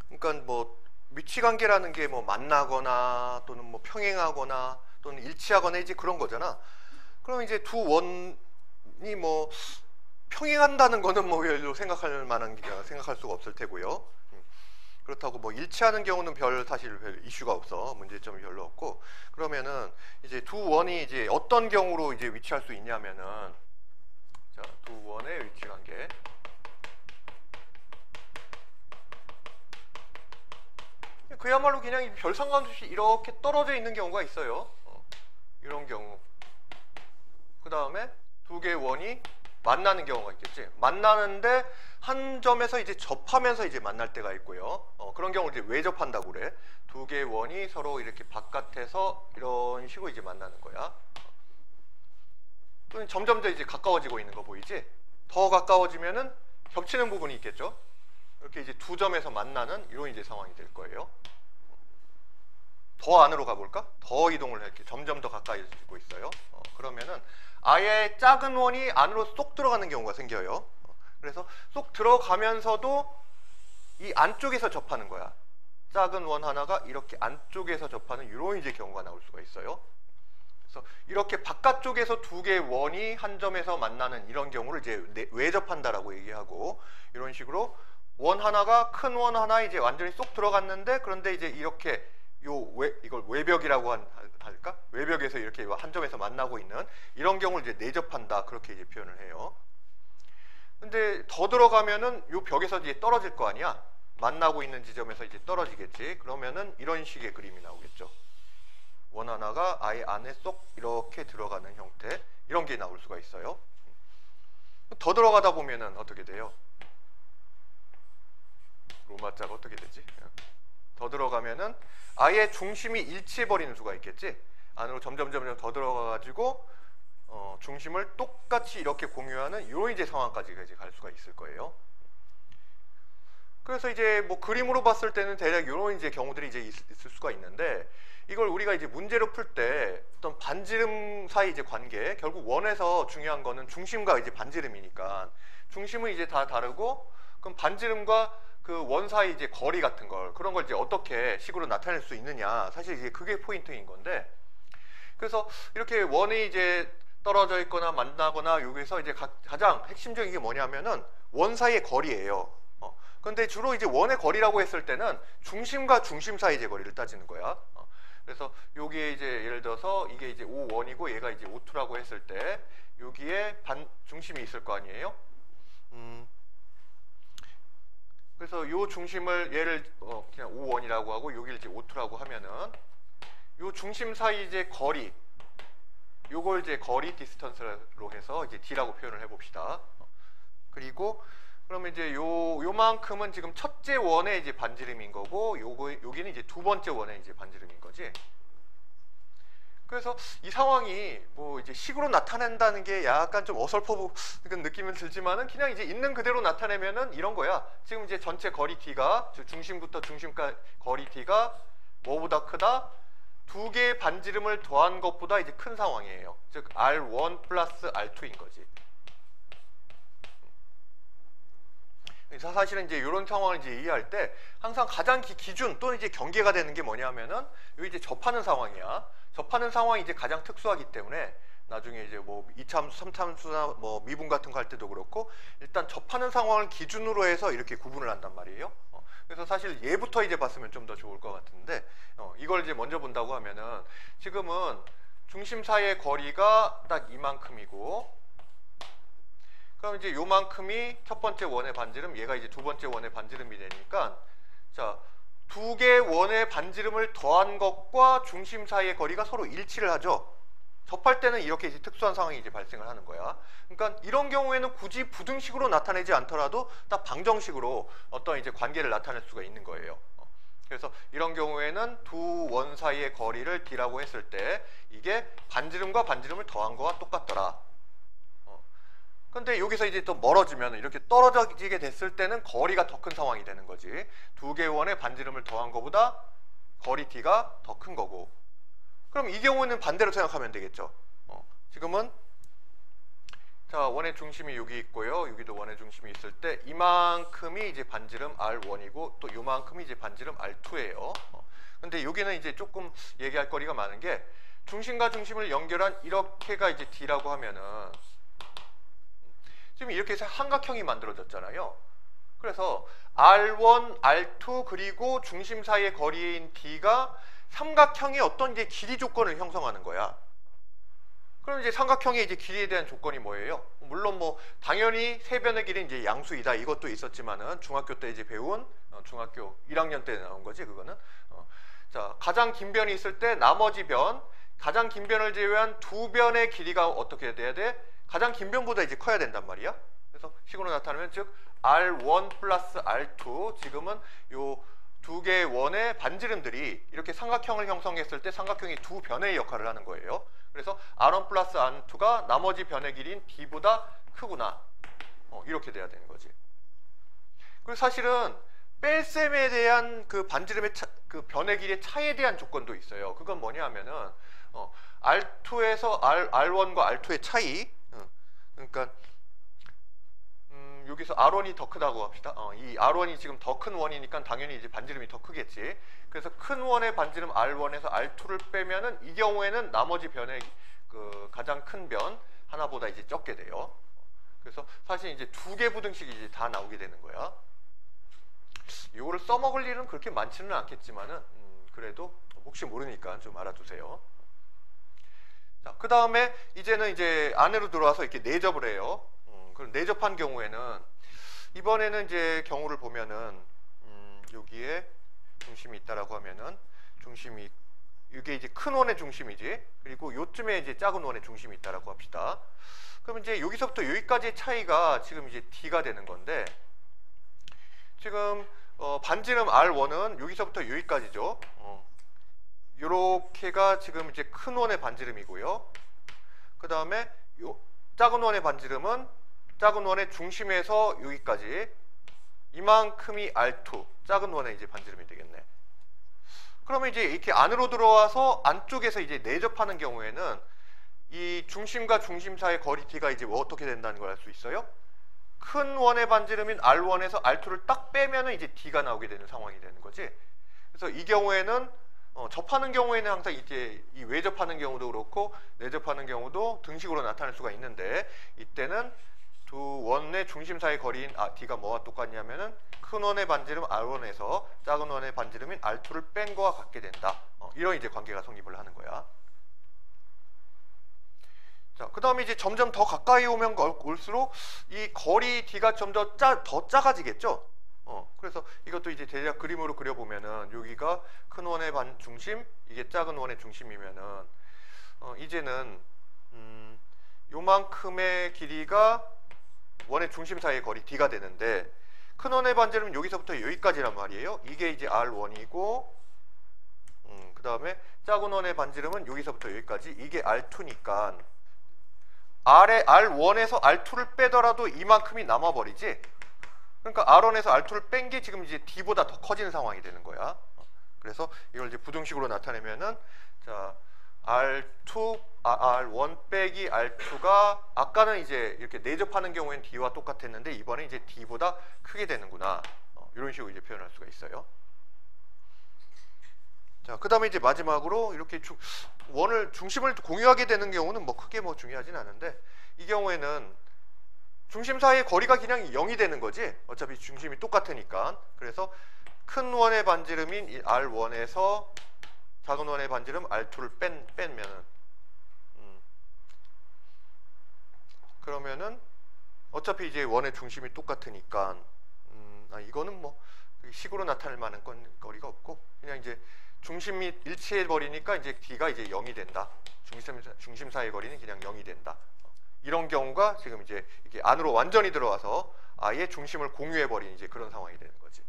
그러니까 뭐 위치 관계라는 게 뭐 만나거나 또는 뭐 평행하거나 또는 일치하거나 이제 그런 거잖아. 그럼 이제 두 원이 뭐 평행한다는 거는 뭐 별로 생각할 수가 없을 테고요. 그렇다고 뭐 일치하는 경우는 사실 별 이슈가 없어. 문제점이 별로 없고. 그러면은 이제 두 원이 이제 어떤 경우로 이제 위치할 수 있냐면은, 자, 두 원의 위치 관계. 그야말로 그냥 별 상관없이 이렇게 떨어져 있는 경우가 있어요. 이런 경우. 그 다음에 두 개의 원이 만나는 경우가 있겠지. 만나는데 한 점에서 이제 접하면서 이제 만날 때가 있고요. 그런 경우를 이제 외접한다고 그래. 두 개의 원이 서로 이렇게 바깥에서 이런 식으로 이제 만나는 거야. 점점 더 이제 가까워지고 있는 거 보이지? 더 가까워지면은 겹치는 부분이 있겠죠. 이렇게 이제 두 점에서 만나는 이런 이제 상황이 될 거예요. 더 안으로 가볼까? 더 이동을 할게. 점점 더 가까이지고 있어요. 그러면은 아예 작은 원이 안으로 쏙 들어가는 경우가 생겨요. 그래서 쏙 들어가면서도 이 안쪽에서 접하는 거야. 작은 원 하나가 이렇게 안쪽에서 접하는 이런 이제 경우가 나올 수가 있어요. 그래서 이렇게 바깥쪽에서 두 개의 원이 한 점에서 만나는 이런 경우를 이제 외접한다라고 얘기하고, 이런 식으로 원 하나가 큰 원 하나 이제 완전히 쏙 들어갔는데, 그런데 이제 이렇게 이걸 외벽이라고 할까? 외벽에서 이렇게 한 점에서 만나고 있는 이런 경우를 이제 내접한다, 그렇게 이제 표현을 해요. 근데 더 들어가면은 요 벽에서 이제 떨어질 거 아니야? 만나고 있는 지점에서 이제 떨어지겠지. 그러면은 이런 식의 그림이 나오겠죠. 원 하나가 아예 안에 쏙 이렇게 들어가는 형태, 이런 게 나올 수가 있어요. 더 들어가다 보면은 어떻게 돼요? 로마자가 어떻게 되지? 더 들어가면은 아예 중심이 일치해 버리는 수가 있겠지. 안으로 점점 더 들어가가지고 중심을 똑같이 이렇게 공유하는 이런 이제 상황까지 이제 갈 수가 있을 거예요. 그래서 이제 뭐 그림으로 봤을 때는 대략 이런 이제 경우들이 이제 있을 수가 있는데, 이걸 우리가 이제 문제로 풀 때 어떤 반지름 사이 이제 관계, 결국 원에서 중요한 거는 중심과 이제 반지름이니까 중심은 이제 다 다르고, 그럼 반지름과 그 원 사이 이제 거리 같은 걸, 그런 걸 이제 어떻게 식으로 나타낼 수 있느냐, 사실 이게 그게 포인트인 건데, 그래서 이렇게 원이 이제 떨어져 있거나 만나거나 여기서 이제 가장 핵심적인 게 뭐냐면은 원 사이의 거리예요. 근데 주로 이제 원의 거리라고 했을 때는 중심과 중심 사이의 거리를 따지는 거야. 그래서 여기에 이제 예를 들어서 이게 이제 O1이고 얘가 이제 O2라고 했을 때 여기에 중심이 있을 거 아니에요. 그래서 요 중심을 얘를 그냥 O1이라고 하고 여기를 이제 O2라고 하면은 요 중심 사이 이제 거리, 요걸 이제 거리 디스턴스로 해서 이제 D라고 표현을 해봅시다. 그리고 그러면 이제 요만큼은 지금 첫째 원의 이제 반지름인 거고, 여기는 이제 두 번째 원의 이제 반지름인 거지. 그래서 이 상황이 뭐 이제 식으로 나타낸다는 게 약간 좀 어설퍼 그런 느낌은 들지만은, 그냥 이제 있는 그대로 나타내면은 이런 거야. 지금 이제 전체 거리 D가, 중심부터 중심까지 거리 D가 뭐보다 크다? 두 개의 반지름을 더한 것보다 이제 큰 상황이에요. 즉 R1 플러스 R2인 거지. 사실은 이제 이런 상황을 이제 이해할 때 항상 가장 기준 또는 이제 경계가 되는 게 뭐냐면은 여기 이제 접하는 상황이야. 접하는 상황이 이제 가장 특수하기 때문에 나중에 이제 뭐 2참수, 3참수나 뭐 미분 같은 거 할 때도 그렇고 일단 접하는 상황을 기준으로 해서 이렇게 구분을 한단 말이에요. 그래서 사실 얘부터 이제 봤으면 좀 더 좋을 것 같은데, 이걸 이제 먼저 본다고 하면은 지금은 중심 사이의 거리가 딱 이만큼이고, 그럼 이제 요만큼이 첫 번째 원의 반지름, 얘가 이제 두 번째 원의 반지름이 되니까, 자, 두 개의 원의 반지름을 더한 것과 중심 사이의 거리가 서로 일치를 하죠. 접할 때는 이렇게 이제 특수한 상황이 이제 발생을 하는 거야. 그러니까 이런 경우에는 굳이 부등식으로 나타내지 않더라도 딱 방정식으로 어떤 이제 관계를 나타낼 수가 있는 거예요. 그래서 이런 경우에는 두 원 사이의 거리를 D라고 했을 때 이게 반지름과 반지름을 더한 거와 똑같더라. 근데 여기서 이제 또 멀어지면 이렇게 떨어지게 됐을 때는 거리가 더 큰 상황이 되는 거지. 두 개의 원의 반지름을 더한 거보다 거리 D가 더 큰 거고. 그럼 이 경우는 반대로 생각하면 되겠죠. 지금은 자, 원의 중심이 여기 있고요. 여기도 원의 중심이 있을 때 이만큼이 이제 반지름 R1이고 또 요만큼이 이제 반지름 R2예요. 근데 여기는 이제 조금 얘기할 거리가 많은 게 중심과 중심을 연결한 이렇게가 이제 D라고 하면은 지금 이렇게 해서 삼각형이 만들어졌잖아요. 그래서 R1, R2 그리고 중심 사이의 거리인 D가 삼각형의 어떤 이제 길이 조건을 형성하는 거야. 그럼 이제 삼각형의 이제 길이에 대한 조건이 뭐예요? 물론 뭐 당연히 세 변의 길이 이제 양수이다 이것도 있었지만은 중학교 때 이제 배운 중학교 1학년 때 나온 거지 그거는. 자, 가장 긴 변이 있을 때 나머지 변, 가장 긴 변을 제외한 두 변의 길이가 어떻게 돼야 돼? 가장 긴 변보다 이제 커야 된단 말이야. 그래서 식으로 나타내면 즉 R1 플러스 R2 지금은 요 두 개의 원의 반지름들이 이렇게 삼각형을 형성했을 때 삼각형이 두 변의 역할을 하는 거예요. 그래서 R1 플러스 R2가 나머지 변의 길이인 D보다 크구나. 이렇게 돼야 되는 거지. 그리고 사실은 뺄셈에 대한 그 반지름의 그 변의 길이의 차이에 대한 조건도 있어요. 그건 뭐냐 하면은 R2에서 R1과 R2의 차이. 그러니까 여기서 R1이 더 크다고 합시다. 이 R1이 지금 더 큰 원이니까 당연히 이제 반지름이 더 크겠지. 그래서 큰 원의 반지름 R1에서 R2를 빼면은 이 경우에는 나머지 변의 그 가장 큰 변 하나보다 이제 적게 돼요. 그래서 사실 이제 두 개 부등식이 이제 다 나오게 되는 거야. 이거를 써먹을 일은 그렇게 많지는 않겠지만은 그래도 혹시 모르니까 좀 알아두세요. 자, 그 다음에 이제는 이제 안으로 들어와서 이렇게 내접을 해요. 그럼 내접한 경우에는 이번에는 이제 경우를 보면은 여기에 중심이 있다라고 하면은 중심이 이게 이제 큰 원의 중심이지. 그리고 요쯤에 이제 작은 원의 중심이 있다라고 합시다. 그럼 이제 여기서부터 여기까지의 차이가 지금 이제 D가 되는 건데 지금 반지름 R1은 여기서부터 여기까지죠. 요렇게가 지금 이제 큰 원의 반지름이고요. 그 다음에 요 작은 원의 반지름은 작은 원의 중심에서 여기까지 이만큼이 R2 작은 원의 이제 반지름이 되겠네. 그러면 이제 이렇게 안으로 들어와서 안쪽에서 이제 내접하는 경우에는 이 중심과 중심 사이의 거리 D가 이제 어떻게 된다는 걸 알 수 있어요? 큰 원의 반지름인 R1에서 R2를 딱 빼면은 이제 D가 나오게 되는 상황이 되는 거지. 그래서 이 경우에는 접하는 경우에는 항상 이제 이 외접하는 경우도 그렇고 내접하는 경우도 등식으로 나타날 수가 있는데 이때는 두 원의 중심 사이 거리인 D가 뭐와 똑같냐면은 큰 원의 반지름 R1에서 작은 원의 반지름인 R2를 뺀 거와 같게 된다. 이런 이제 관계가 성립을 하는 거야. 자, 그 다음에 이제 점점 더 가까이 오면 올수록 이 거리 D가 좀 더 작아지겠죠. 그래서 이것도 이제 대략 그림으로 그려보면은 여기가 큰 원의 중심, 이게 작은 원의 중심이면은 이제는 요만큼의 길이가 원의 중심 사이의 거리 D가 되는데 큰 원의 반지름은 여기서부터 여기까지란 말이에요. 이게 이제 R1이고 그 다음에 작은 원의 반지름은 여기서부터 여기까지 이게 R2니까 R1에서 R2를 빼더라도 이만큼이 남아버리지. 그러니까 R1에서 R2를 뺀 게 지금 이제 D보다 더 커지는 상황이 되는 거야. 그래서 이걸 이제 부등식으로 나타내면은 자 R1 빼기 R2가 아까는 이제 이렇게 내접하는 경우에는 D와 똑같았는데 이번에 이제 D보다 크게 되는구나. 이런 식으로 이제 표현할 수가 있어요. 자, 그 다음에 이제 마지막으로 이렇게 원을 중심을 공유하게 되는 경우는 뭐 크게 뭐 중요하진 않은데 이 경우에는 중심 사이의 거리가 그냥 0이 되는 거지. 어차피 중심이 똑같으니까. 그래서 큰 원의 반지름인 R1에서 작은 원의 반지름 R2를 빼면은 그러면은 어차피 이제 원의 중심이 똑같으니까 이거는 뭐 식으로 나타낼 만한 거리가 없고 그냥 이제 중심이 일치해 버리니까 이제 D가 이제 0이 된다. 중심 사이의 거리는 그냥 0이 된다. 이런 경우가 지금 이제 이게 안으로 완전히 들어와서 아예 중심을 공유해 버린 이제 그런 상황이 되는 거지.